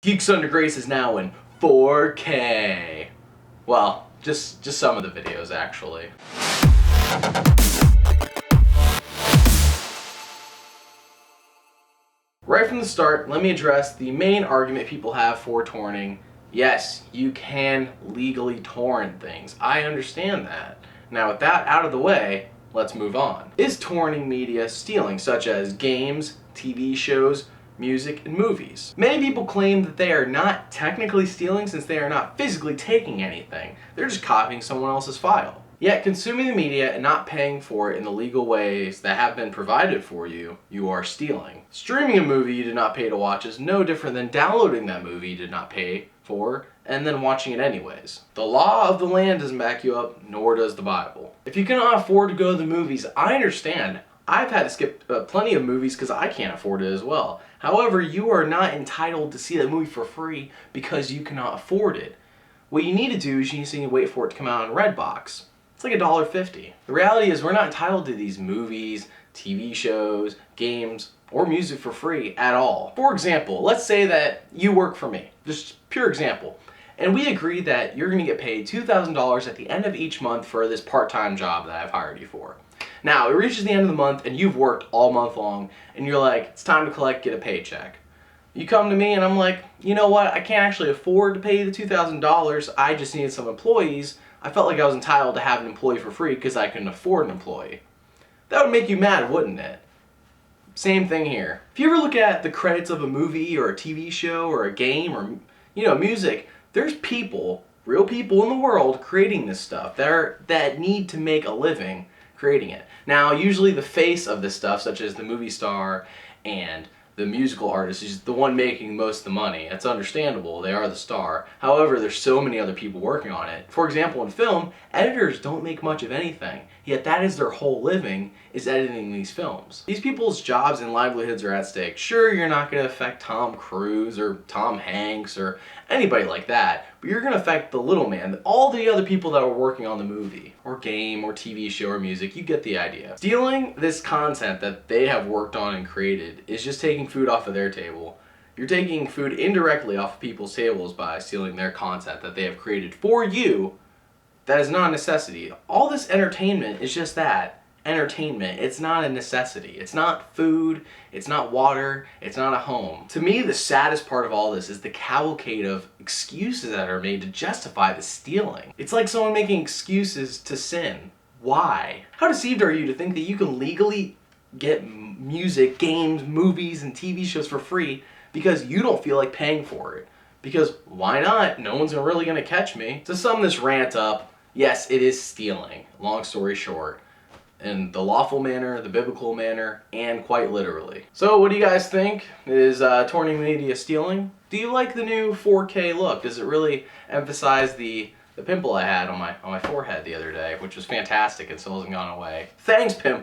Geeks Under Grace is now in 4K. Well, just some of the videos actually. Right from the start, let me address the main argument people have for torrenting. Yes, you can legally torrent things. I understand that. Now with that out of the way, let's move on. Is torrenting media stealing, such as games, TV shows, music, and movies? Many people claim that they are not technically stealing since they are not physically taking anything. They're just copying someone else's file. Yet consuming the media and not paying for it in the legal ways that have been provided for you, you are stealing. Streaming a movie you did not pay to watch is no different than downloading that movie you did not pay for and then watching it anyways. The law of the land doesn't back you up, nor does the Bible. If you cannot afford to go to the movies, I understand. I've had to skip plenty of movies because I can't afford it as well. However, you are not entitled to see that movie for free because you cannot afford it. What you need to do is you need to wait for it to come out on Redbox. It's like $1.50. The reality is we're not entitled to these movies, TV shows, games, or music for free at all. For example, let's say that you work for me. Just pure example. And we agree that you're going to get paid $2,000 at the end of each month for this part-time job that I've hired you for. Now, it reaches the end of the month and you've worked all month long and you're like, it's time to get a paycheck. You come to me and I'm like, you know what, I can't actually afford to pay you the $2,000, I just needed some employees. I felt like I was entitled to have an employee for free because I couldn't afford an employee. That would make you mad, wouldn't it? Same thing here. If you ever look at the credits of a movie or a TV show or a game or music, there's people, real people in the world creating this stuff that need to make a living creating it. Now, usually the face of this stuff, such as the movie star and the musical artist, is the one making most of the money. That's understandable, they are the star. However, there's so many other people working on it. For example, in film, editors don't make much of anything, yet that is their whole living, is editing these films. These people's jobs and livelihoods are at stake. Sure, you're not going to affect Tom Cruise or Tom Hanks or anybody like that, but you're going to affect the little man, all the other people that were working on the movie or game or TV show or music. You get the idea. Stealing this content that they have worked on and created is just taking food off of their table. You're taking food indirectly off of people's tables by stealing their content that they have created for you. That is not a necessity. All this entertainment is just that. Entertainment. It's not a necessity. It's not food. It's not water. It's not a home. To me, the saddest part of all this is the cavalcade of excuses that are made to justify the stealing. It's like someone making excuses to sin. Why? How deceived are you to think that you can legally get music, games, movies, and TV shows for free because you don't feel like paying for it? Because why not? No one's really going to catch me. To sum this rant up, yes, it is stealing. Long story short. In the lawful manner, the biblical manner, and quite literally. So what do you guys think? Is torrenting media stealing? Do you like the new 4K look? Does it really emphasize the pimple I had on my forehead the other day, which was fantastic and still hasn't gone away? Thanks, pimple!